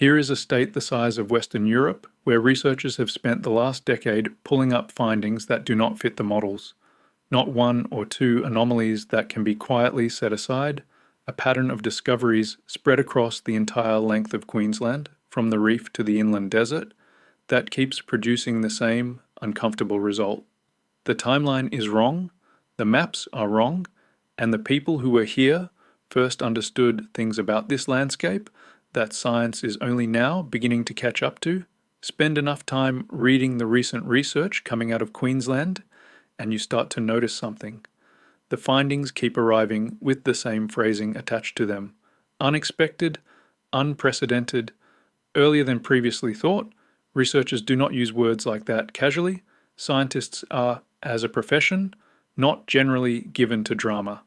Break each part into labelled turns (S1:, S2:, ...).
S1: Here is a state the size of Western Europe, where researchers have spent the last decade pulling up findings that do not fit the models. Not one or two anomalies that can be quietly set aside, a pattern of discoveries spread across the entire length of Queensland, from the reef to the inland desert, that keeps producing the same uncomfortable result. The timeline is wrong, the maps are wrong, and the people who were here first understood things about this landscape that science is only now beginning to catch up to. Spend enough time reading the recent research coming out of Queensland, and you start to notice something. The findings keep arriving with the same phrasing attached to them. Unexpected, unprecedented, earlier than previously thought. Researchers do not use words like that casually. Scientists are, as a profession, not generally given to drama.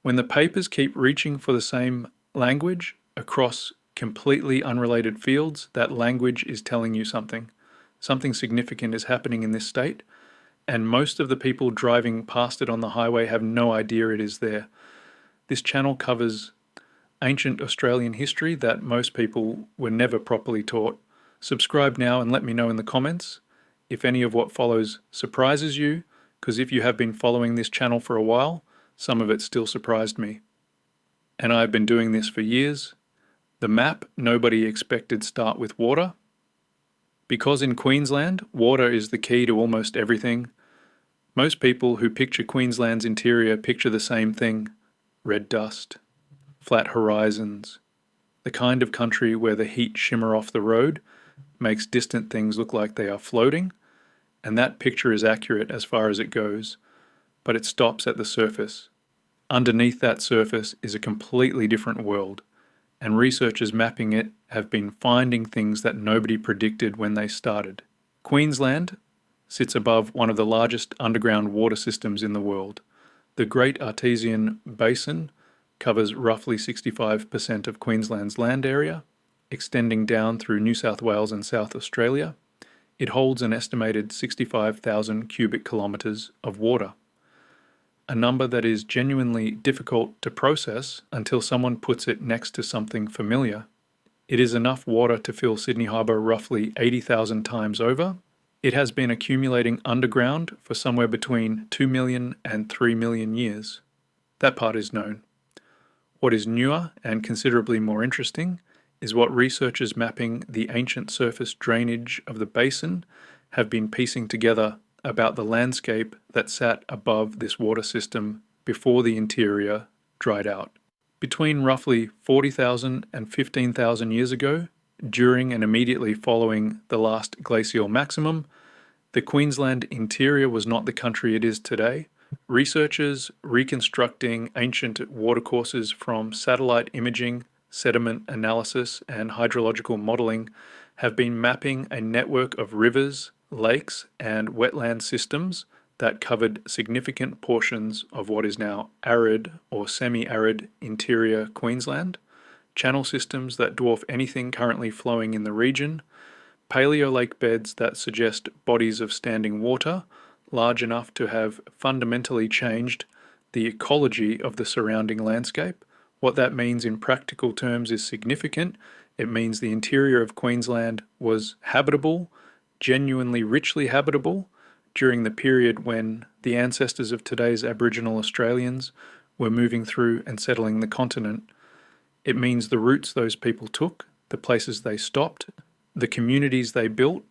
S1: When the papers keep reaching for the same language across completely unrelated fields, that language is telling you something. Something significant is happening in this state, and most of the people driving past it on the highway have no idea it is there. This channel covers ancient Australian history that most people were never properly taught. Subscribe now and let me know in the comments if any of what follows surprises you, because if you have been following this channel for a while, some of it still surprised me. And I've been doing this for years. The map nobody expected start with water. Because in Queensland, water is the key to almost everything. Most people who picture Queensland's interior picture the same thing: red dust, flat horizons, the kind of country where the heat shimmer off the road makes distant things look like they are floating, and that picture is accurate as far as it goes, but it stops at the surface. Underneath that surface is a completely different world, and researchers mapping it have been finding things that nobody predicted when they started. Queensland sits above one of the largest underground water systems in the world. The Great Artesian Basin covers roughly 65% of Queensland's land area, extending down through New South Wales and South Australia. It holds an estimated 65,000 cubic kilometres of water, a number that is genuinely difficult to process until someone puts it next to something familiar. It is enough water to fill Sydney Harbour roughly 80,000 times over. It has been accumulating underground for somewhere between 2 million and 3 million years. That part is known. What is newer and considerably more interesting is what researchers mapping the ancient surface drainage of the basin have been piecing together about the landscape that sat above this water system before the interior dried out. Between roughly 40,000 and 15,000 years ago, during and immediately following the last glacial maximum, the Queensland interior was not the country it is today. Researchers reconstructing ancient watercourses from satellite imaging, sediment analysis, and hydrological modelling have been mapping a network of rivers, lakes, and wetland systems that covered significant portions of what is now arid or semi-arid interior Queensland, channel systems that dwarf anything currently flowing in the region, paleo lake beds that suggest bodies of standing water large enough to have fundamentally changed the ecology of the surrounding landscape. What that means in practical terms is significant. It means the interior of Queensland was habitable, genuinely richly habitable, during the period when the ancestors of today's Aboriginal Australians were moving through and settling the continent. It means the routes those people took, the places they stopped, the communities they built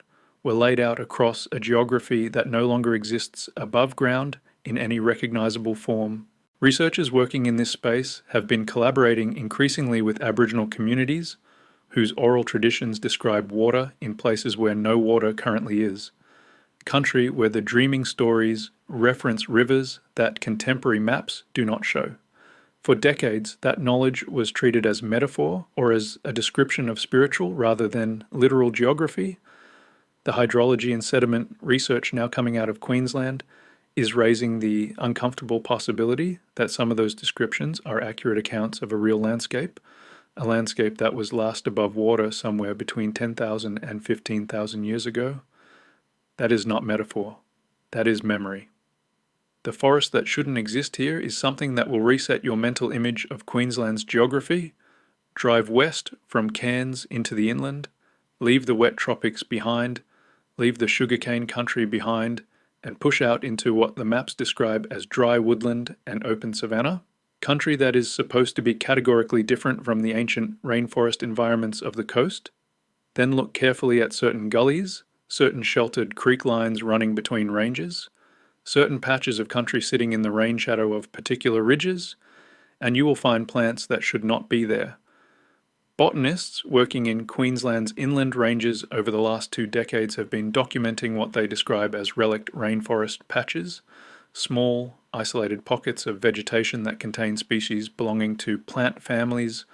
S1: were laid out across a geography that no longer exists above ground in any recognizable form. Researchers working in this space have been collaborating increasingly with Aboriginal communities whose oral traditions describe water in places where no water currently is. Country where the dreaming stories reference rivers that contemporary maps do not show. For decades, that knowledge was treated as metaphor or as a description of spiritual rather than literal geography. The hydrology and sediment research now coming out of Queensland is raising the uncomfortable possibility that some of those descriptions are accurate accounts of a real landscape, a landscape that was last above water somewhere between 10,000 and 15,000 years ago. That is not metaphor. That is memory. The forest that shouldn't exist here is something that will reset your mental image of Queensland's geography, Drive west from Cairns into the inland, leave the wet tropics behind, leave the sugarcane country behind, and push out into what the maps describe as dry woodland and open savanna, country that is supposed to be categorically different from the ancient rainforest environments of the coast. Then look carefully at certain gullies, certain sheltered creek lines running between ranges, certain patches of country sitting in the rain shadow of particular ridges, and you will find plants that should not be there. Botanists working in Queensland's inland ranges over the last 2 decades have been documenting what they describe as relict rainforest patches, small, isolated pockets of vegetation that contain species belonging to plant families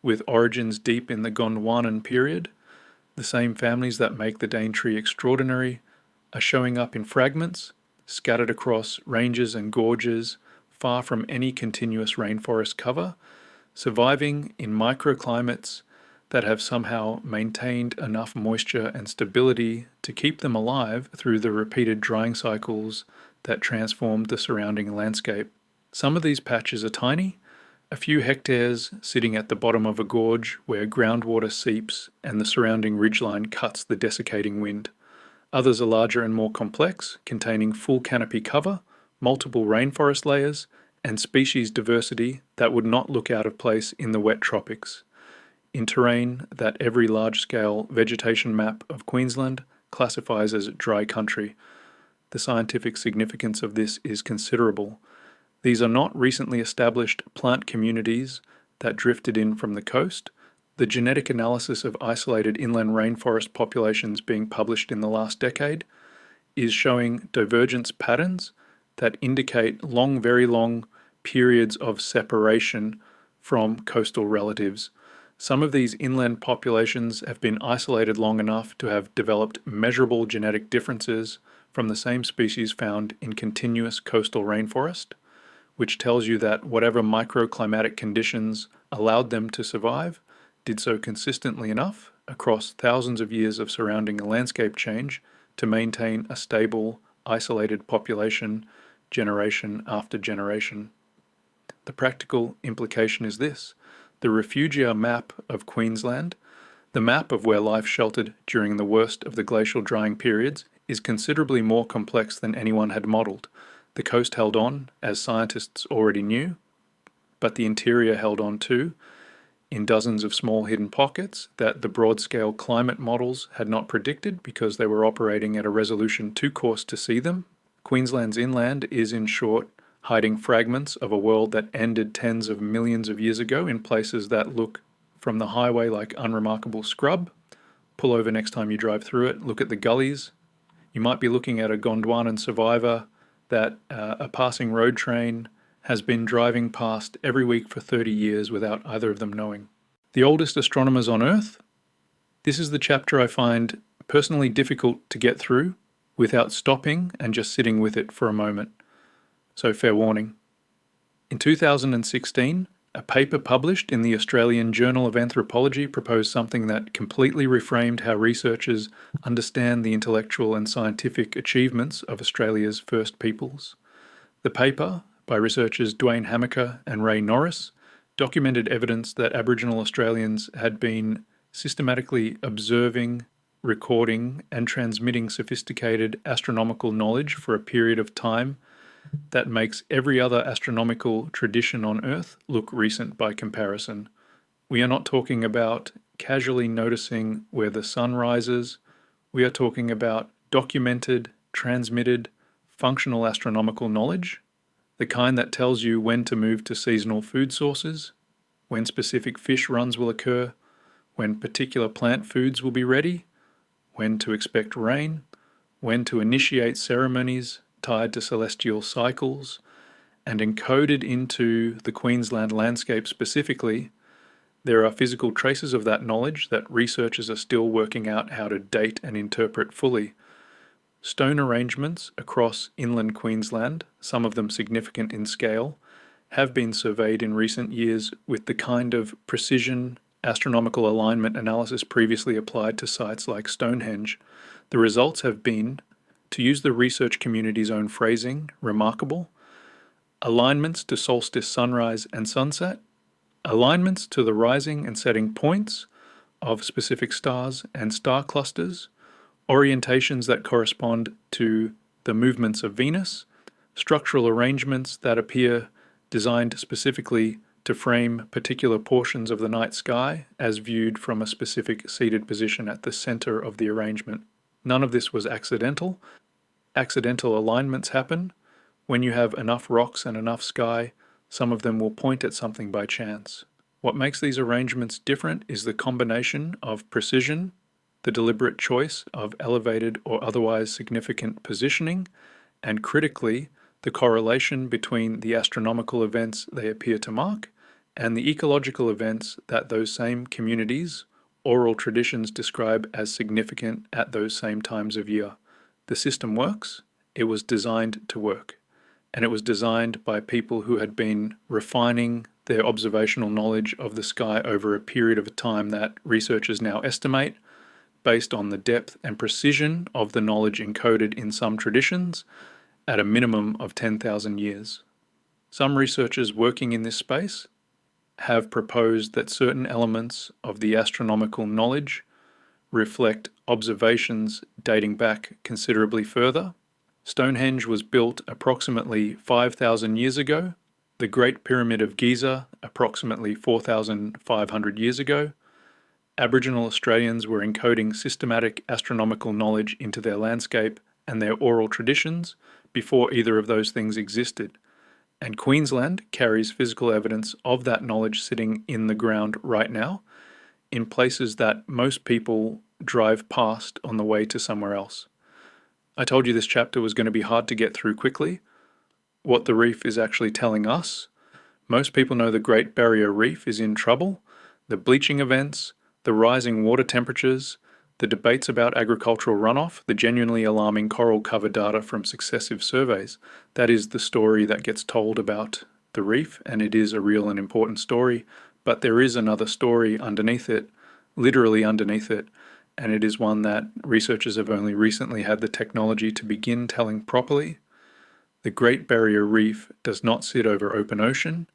S1: with origins deep in the Gondwanan period. The same families that make the Daintree extraordinary are showing up in fragments, scattered across ranges and gorges, far from any continuous rainforest cover, surviving in microclimates that have somehow maintained enough moisture and stability to keep them alive through the repeated drying cycles that transformed the surrounding landscape. Some of these patches are tiny, a few hectares sitting at the bottom of a gorge where groundwater seeps and the surrounding ridgeline cuts the desiccating wind. Others are larger and more complex, containing full canopy cover, multiple rainforest layers, and species diversity that would not look out of place in the wet tropics, in terrain that every large-scale vegetation map of Queensland classifies as dry country. The scientific significance of this is considerable. These are not recently established plant communities that drifted in from the coast. The genetic analysis of isolated inland rainforest populations being published in the last decade is showing divergence patterns that indicate very long periods of separation from coastal relatives. Some of these inland populations have been isolated long enough to have developed measurable genetic differences from the same species found in continuous coastal rainforest, which tells you that whatever microclimatic conditions allowed them to survive did so consistently enough across thousands of years of surrounding landscape change to maintain a stable, isolated population generation after generation. The practical implication is this: the refugia map of Queensland, the map of where life sheltered during the worst of the glacial drying periods, is considerably more complex than anyone had modelled. The coast held on, as scientists already knew, but the interior held on too, in dozens of small hidden pockets that the broad-scale climate models had not predicted because they were operating at a resolution too coarse to see them. Queensland's inland is, in short, hiding fragments of a world that ended tens of millions of years ago in places that look from the highway like unremarkable scrub. Pull over next time you drive through it, look at the gullies. You might be looking at a Gondwanan survivor that a passing road train has been driving past every week for 30 years without either of them knowing. The oldest astronomers on Earth. This is the chapter I find personally difficult to get through without stopping and just sitting with it for a moment. So fair warning. In 2016, a paper published in the Australian Journal of Anthropology proposed something that completely reframed how researchers understand the intellectual and scientific achievements of Australia's First Peoples. The paper, by researchers Dwayne Hamaker and Ray Norris, documented evidence that Aboriginal Australians had been systematically observing, recording, and transmitting sophisticated astronomical knowledge for a period of time that makes every other astronomical tradition on Earth look recent by comparison. We are not talking about casually noticing where the sun rises. We are talking about documented, transmitted, functional astronomical knowledge, the kind that tells you when to move to seasonal food sources, when specific fish runs will occur, when particular plant foods will be ready, when to expect rain, when to initiate ceremonies tied to celestial cycles, and encoded into the Queensland landscape specifically, there are physical traces of that knowledge that researchers are still working out how to date and interpret fully. Stone arrangements across inland Queensland, some of them significant in scale, have been surveyed in recent years with the kind of precision astronomical alignment analysis previously applied to sites like Stonehenge. The results have been, to use the research community's own phrasing, remarkable. Alignments to solstice sunrise and sunset, alignments to the rising and setting points of specific stars and star clusters, orientations that correspond to the movements of Venus, structural arrangements that appear designed specifically to frame particular portions of the night sky as viewed from a specific seated position at the center of the arrangement. None of this was accidental. Accidental alignments happen. When you have enough rocks and enough sky, some of them will point at something by chance. What makes these arrangements different is the combination of precision, the deliberate choice of elevated or otherwise significant positioning, and critically, the correlation between the astronomical events they appear to mark and the ecological events that those same communities, oral traditions describe as significant at those same times of year. The system works, it was designed to work, and it was designed by people who had been refining their observational knowledge of the sky over a period of time that researchers now estimate, based on the depth and precision of the knowledge encoded in some traditions, at a minimum of 10,000 years. Some researchers working in this space have proposed that certain elements of the astronomical knowledge reflect observations dating back considerably further. Stonehenge was built approximately 5,000 years ago, the Great Pyramid of Giza approximately 4,500 years ago. Aboriginal Australians were encoding systematic astronomical knowledge into their landscape and their oral traditions before either of those things existed. And Queensland carries physical evidence of that knowledge sitting in the ground right now, in places that most people drive past on the way to somewhere else. I told you this chapter was going to be hard to get through quickly. What the reef is actually telling us: most people know the Great Barrier Reef is in trouble. The bleaching events, the rising water temperatures, the debates about agricultural runoff, the genuinely alarming coral cover data from successive surveys. That is the story that gets told about the reef, and it is a real and important story. But there is another story underneath it, literally underneath it, and it is one that researchers have only recently had the technology to begin telling properly. The Great Barrier Reef does not sit over open ocean.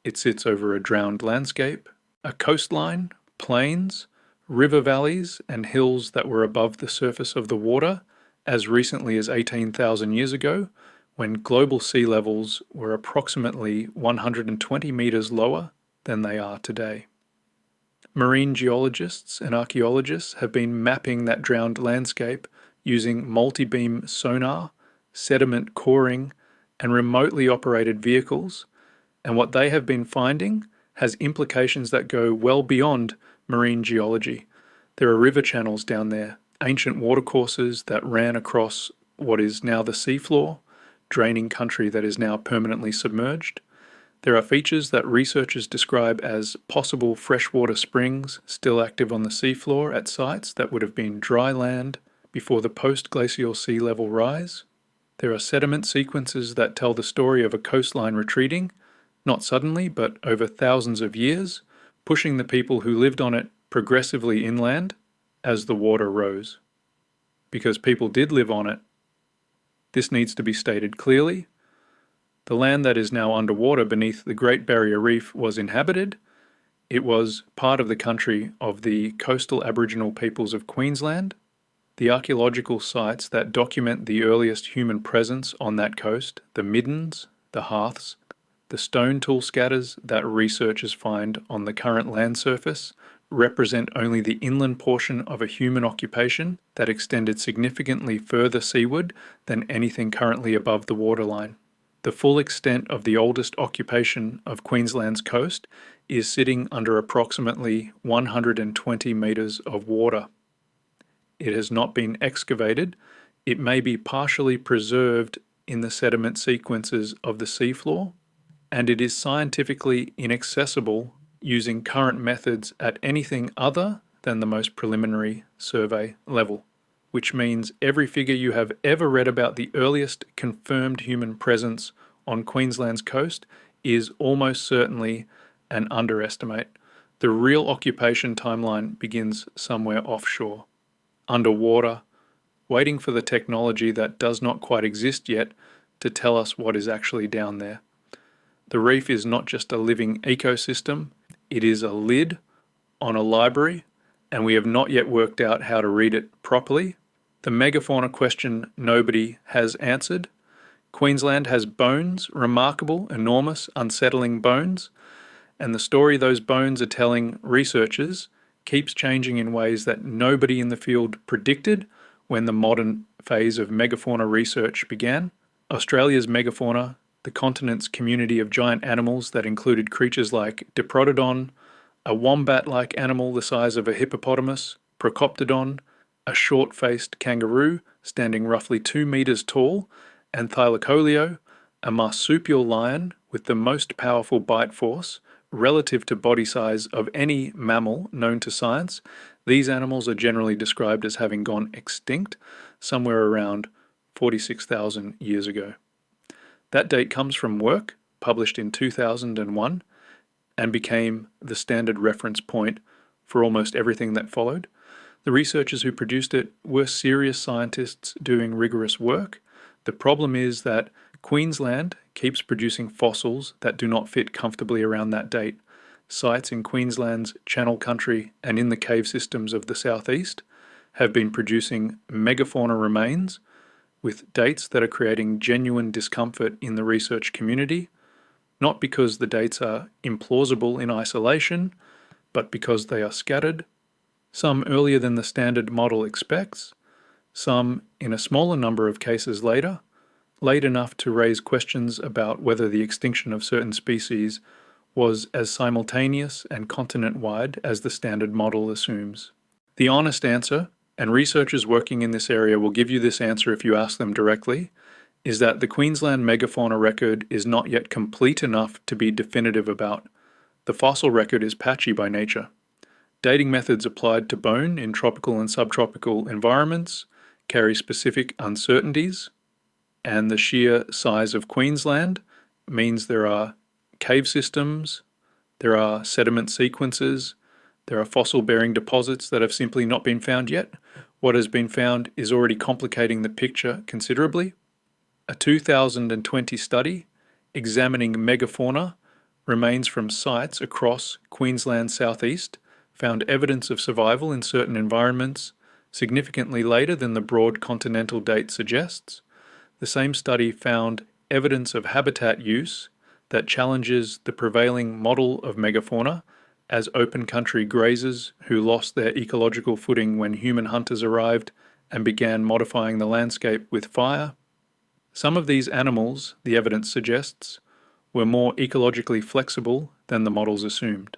S1: It sits over a drowned landscape, a coastline, plains, river valleys and hills that were above the surface of the water as recently as 18,000 years ago, when global sea levels were approximately 120 meters lower than they are today. Marine geologists and archaeologists have been mapping that drowned landscape using multi-beam sonar, sediment coring, and remotely operated vehicles, and what they have been finding has implications that go well beyond marine geology. There are river channels down there, ancient watercourses that ran across what is now the seafloor, draining country that is now permanently submerged. There are features that researchers describe as possible freshwater springs still active on the seafloor at sites that would have been dry land before the post-glacial sea level rise. There are sediment sequences that tell the story of a coastline retreating, not suddenly but over thousands of years, pushing the people who lived on it progressively inland as the water rose. Because people did live on it. This needs to be stated clearly. The land that is now underwater beneath the Great Barrier Reef was inhabited. It was part of the country of the coastal Aboriginal peoples of Queensland. The archaeological sites that document the earliest human presence on that coast, the middens, the hearths, the stone tool scatters that researchers find on the current land surface, represent only the inland portion of a human occupation that extended significantly further seaward than anything currently above the waterline. The full extent of the oldest occupation of Queensland's coast is sitting under approximately 120 metres of water. It has not been excavated. It may be partially preserved in the sediment sequences of the seafloor, and it is scientifically inaccessible using current methods at anything other than the most preliminary survey level, which means every figure you have ever read about the earliest confirmed human presence on Queensland's coast is almost certainly an underestimate. The real occupation timeline begins somewhere offshore, underwater, waiting for the technology that does not quite exist yet to tell us what is actually down there. The reef is not just a living ecosystem, It is a lid on a library, and we have not yet worked out how to read it properly. The megafauna question nobody has answered. Queensland has bones, remarkable, enormous, unsettling bones, and the story those bones are telling researchers keeps changing in ways that nobody in the field predicted when the modern phase of megafauna research began. Australia's megafauna, the continent's community of giant animals that included creatures like Diprotodon, a wombat-like animal the size of a hippopotamus, Procoptodon, a short-faced kangaroo standing roughly 2 meters tall, and Thylacoleo, a marsupial lion with the most powerful bite force relative to body size of any mammal known to science. These animals are generally described as having gone extinct somewhere around 46,000 years ago. That date comes from work published in 2001 and became the standard reference point for almost everything that followed. The researchers who produced it were serious scientists doing rigorous work. The problem is that Queensland keeps producing fossils that do not fit comfortably around that date. Sites in Queensland's Channel Country and in the cave systems of the southeast have been producing megafauna remains with dates that are creating genuine discomfort in the research community, not because the dates are implausible in isolation, but because they are scattered, some earlier than the standard model expects, some in a smaller number of cases later, late enough to raise questions about whether the extinction of certain species was as simultaneous and continent-wide as the standard model assumes. The honest answer, and researchers working in this area will give you this answer if you ask them directly, is that the Queensland megafauna record is not yet complete enough to be definitive about. The fossil record is patchy by nature. Dating methods applied to bone in tropical and subtropical environments carry specific uncertainties, and the sheer size of Queensland means there are cave systems, there are sediment sequences, there are fossil-bearing deposits that have simply not been found yet. What has been found is already complicating the picture considerably. A 2020 study examining megafauna remains from sites across Queensland's southeast found evidence of survival in certain environments significantly later than the broad continental date suggests. The same study found evidence of habitat use that challenges the prevailing model of megafauna as open country grazers who lost their ecological footing when human hunters arrived and began modifying the landscape with fire. Some of these animals, the evidence suggests, were more ecologically flexible than the models assumed,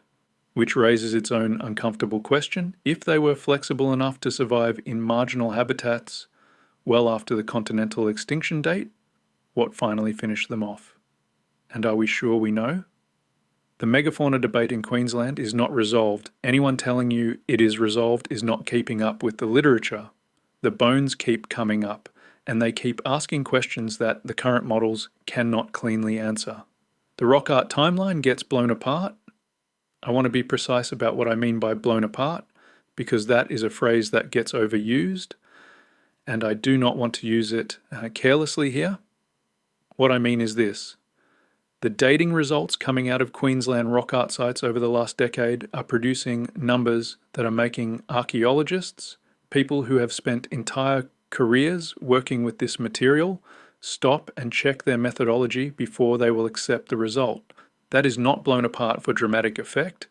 S1: which raises its own uncomfortable question. If they were flexible enough to survive in marginal habitats well after the continental extinction date, what finally finished them off? And are we sure we know? The megafauna debate in Queensland is not resolved. Anyone telling you it is resolved is not keeping up with the literature. The bones keep coming up, and they keep asking questions that the current models cannot cleanly answer. The rock art timeline gets blown apart. I want to be precise about what I mean by blown apart, because that is a phrase that gets overused, and I do not want to use it carelessly here. What I mean is this. The dating results coming out of Queensland rock art sites over the last decade are producing numbers that are making archaeologists, people who have spent entire careers working with this material, stop and check their methodology before they will accept the result. That is not blown apart for dramatic effect.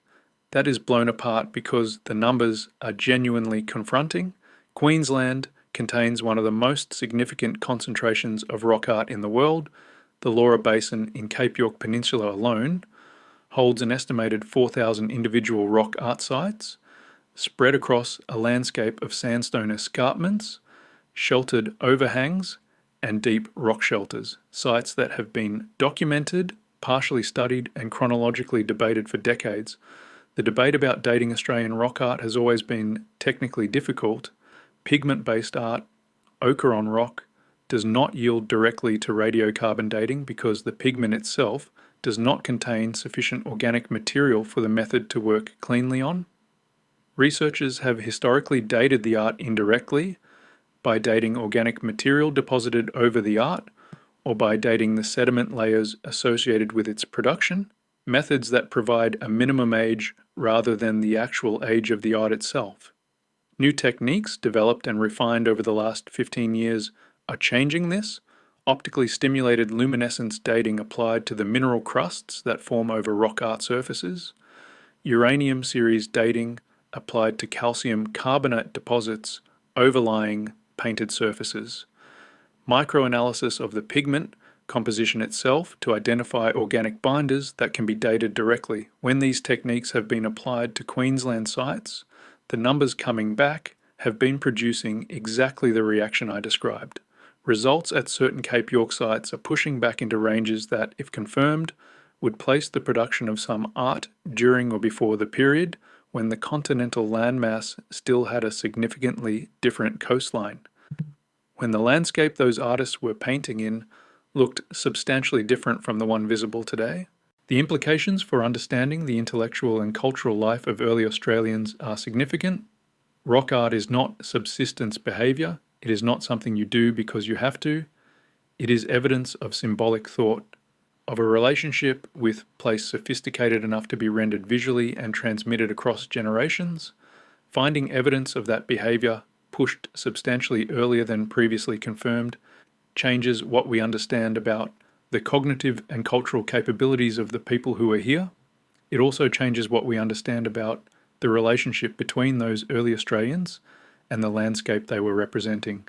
S1: That is blown apart because the numbers are genuinely confronting. Queensland contains one of the most significant concentrations of rock art in the world. The Laura Basin in Cape York Peninsula alone holds an estimated 4,000 individual rock art sites spread across a landscape of sandstone escarpments, sheltered overhangs, and deep rock shelters, sites that have been documented, partially studied, and chronologically debated for decades. The debate about dating Australian rock art has always been technically difficult. Pigment-based art, ochre on rock, does not yield directly to radiocarbon dating because the pigment itself does not contain sufficient organic material for the method to work cleanly on. Researchers have historically dated the art indirectly by dating organic material deposited over the art or by dating the sediment layers associated with its production. methods that provide a minimum age rather than the actual age of the art itself. New techniques developed and refined over the last 15 years are changing this. Optically stimulated luminescence dating applied to the mineral crusts that form over rock art surfaces. Uranium series dating applied to calcium carbonate deposits overlying painted surfaces. Microanalysis of the pigment composition itself to identify organic binders that can be dated directly. When these techniques have been applied to Queensland sites, the numbers coming back have been producing exactly the reaction I described. Results at certain Cape York sites are pushing back into ranges that, if confirmed, would place the production of some art during or before the period when the continental landmass still had a significantly different coastline. When the landscape those artists were painting in looked substantially different from the one visible today. The implications for understanding the intellectual and cultural life of early Australians are significant. Rock art is not subsistence behaviour. It is not something you do because you have to. It is evidence of symbolic thought, of a relationship with place sophisticated enough to be rendered visually and transmitted across generations. Finding evidence of that behaviour pushed substantially earlier than previously confirmed changes what we understand about the cognitive and cultural capabilities of the people who are here. It also changes what we understand about the relationship between those early Australians and the landscape they were representing.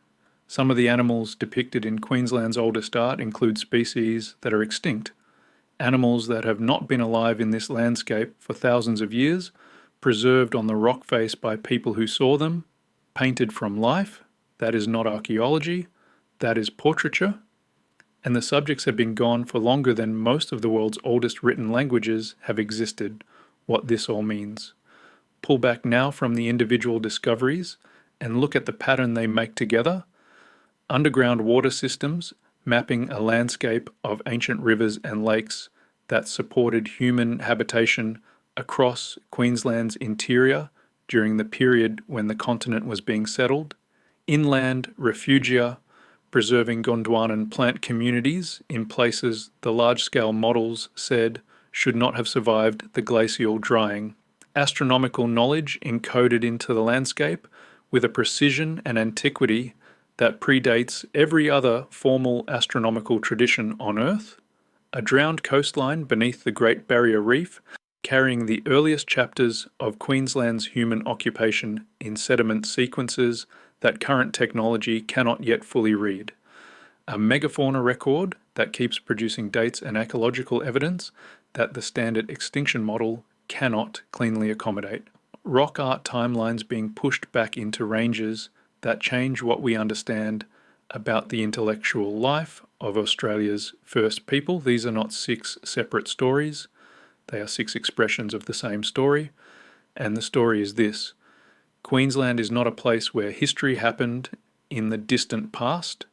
S1: Some of the animals depicted in Queensland's oldest art include species that are extinct, animals that have not been alive in this landscape for thousands of years, preserved on the rock face by people who saw them, painted from life. That is not archaeology, that is portraiture. And the subjects have been gone for longer than most of the world's oldest written languages have existed. What this all means. Pull back now from the individual discoveries and look at the pattern they make together. Underground water systems mapping a landscape of ancient rivers and lakes that supported human habitation across Queensland's interior during the period when the continent was being settled. Inland refugia preserving Gondwanan plant communities in places the large-scale models said should not have survived the glacial drying. Astronomical knowledge encoded into the landscape with a precision and antiquity that predates every other formal astronomical tradition on Earth. A drowned coastline beneath the Great Barrier Reef carrying the earliest chapters of Queensland's human occupation in sediment sequences that current technology cannot yet fully read. A megafauna record that keeps producing dates and ecological evidence that the standard extinction model cannot cleanly accommodate. Rock art timelines being pushed back into ranges that change what we understand about the intellectual life of Australia's first people. These are not 6 separate stories. They are 6 expressions of the same story. And the story is this. Queensland is not a place where history happened in the distant past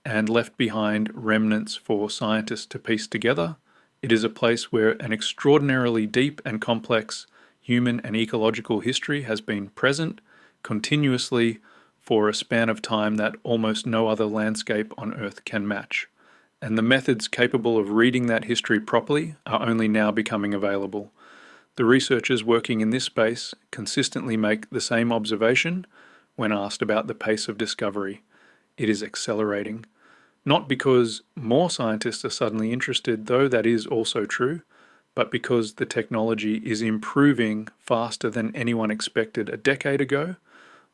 S1: and left behind remnants for scientists to piece together. It is a place where an extraordinarily deep and complex human and ecological history has been present continuously for a span of time that almost no other landscape on Earth can match. And the methods capable of reading that history properly are only now becoming available. The researchers working in this space consistently make the same observation when asked about the pace of discovery. It is accelerating. Not because more scientists are suddenly interested, though that is also true, but because the technology is improving faster than anyone expected a decade ago.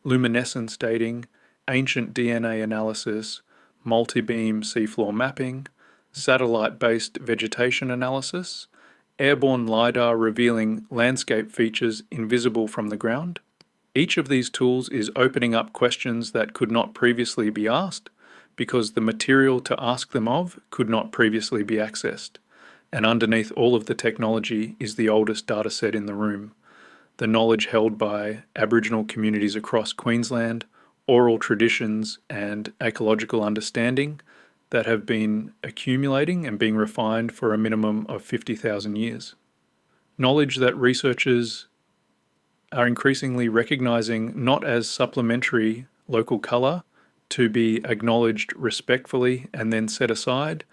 S1: Luminescence dating, ancient DNA analysis, multi-beam seafloor mapping, satellite-based vegetation analysis, airborne LiDAR revealing landscape features invisible from the ground. Each of these tools is opening up questions that could not previously be asked because the material to ask them of could not previously be accessed. And underneath all of the technology is the oldest data set in the room, the knowledge held by Aboriginal communities across Queensland, oral traditions and ecological understanding that have been accumulating and being refined for a minimum of 50,000 years. Knowledge that researchers are increasingly recognizing not as supplementary local colour to be acknowledged respectfully and then set aside,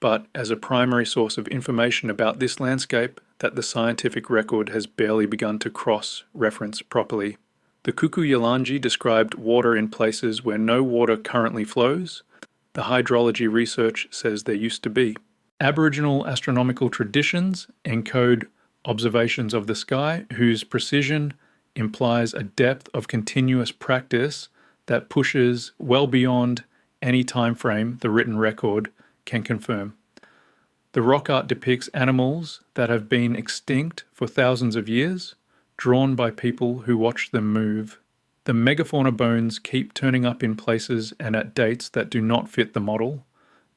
S1: but as a primary source of information about this landscape that the scientific record has barely begun to cross-reference properly. The Kuku-Yalanji described water in places where no water currently flows. The hydrology research says there used to be. Aboriginal astronomical traditions encode observations of the sky whose precision implies a depth of continuous practice that pushes well beyond any time frame the written record can confirm. The rock art depicts animals that have been extinct for thousands of years, drawn by people who watch them move. The megafauna bones keep turning up in places and at dates that do not fit the model,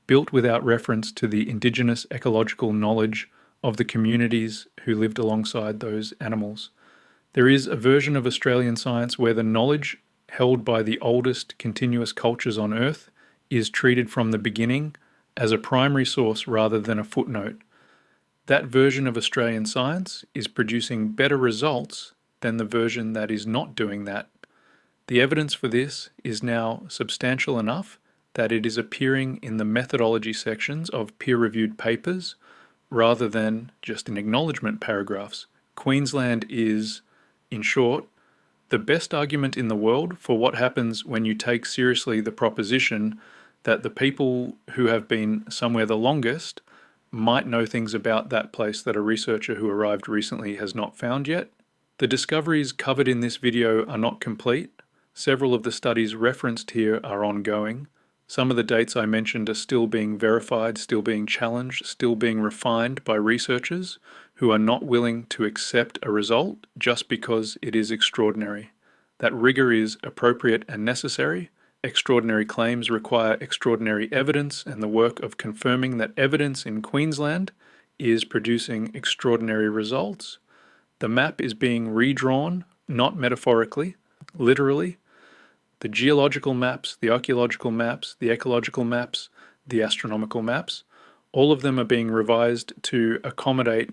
S1: built without reference to the indigenous ecological knowledge of the communities who lived alongside those animals. There is a version of Australian science where the knowledge held by the oldest continuous cultures on Earth is treated from the beginning as a primary source rather than a footnote. That version of Australian science is producing better results than the version that is not doing that. The evidence for this is now substantial enough that it is appearing in the methodology sections of peer-reviewed papers rather than just in acknowledgement paragraphs. Queensland is, in short, the best argument in the world for what happens when you take seriously the proposition that the people who have been somewhere the longest might know things about that place that a researcher who arrived recently has not found yet. The discoveries covered in this video are not complete. Several of the studies referenced here are ongoing. Some of the dates I mentioned are still being verified, still being challenged, still being refined by researchers who are not willing to accept a result just because it is extraordinary. That rigor is appropriate and necessary. Extraordinary claims require extraordinary evidence, and the work of confirming that evidence in Queensland is producing extraordinary results. The map is being redrawn, not metaphorically, literally. The geological maps, the archaeological maps, the ecological maps, the astronomical maps, all of them are being revised to accommodate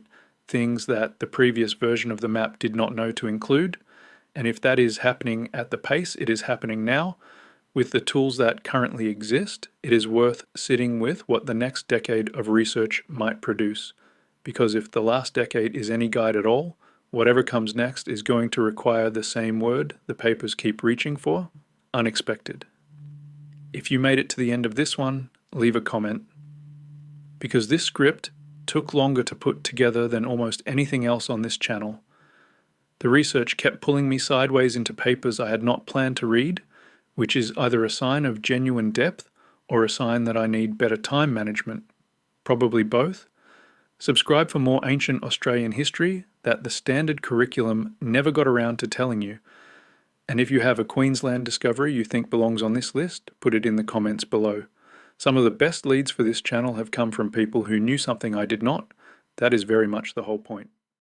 S1: things that the previous version of the map did not know to include. And if that is happening at the pace it is happening now, with the tools that currently exist, it is worth sitting with what the next decade of research might produce. Because if the last decade is any guide at all, whatever comes next is going to require the same word the papers keep reaching for: unexpected. If you made it to the end of this one, leave a comment. Because this script took longer to put together than almost anything else on this channel. The research kept pulling me sideways into papers I had not planned to read, which is either a sign of genuine depth or a sign that I need better time management. Probably both. Subscribe for more ancient Australian history that the standard curriculum never got around to telling you. And if you have a Queensland discovery you think belongs on this list, put it in the comments below. Some of the best leads for this channel have come from people who knew something I did not. That is very much the whole point.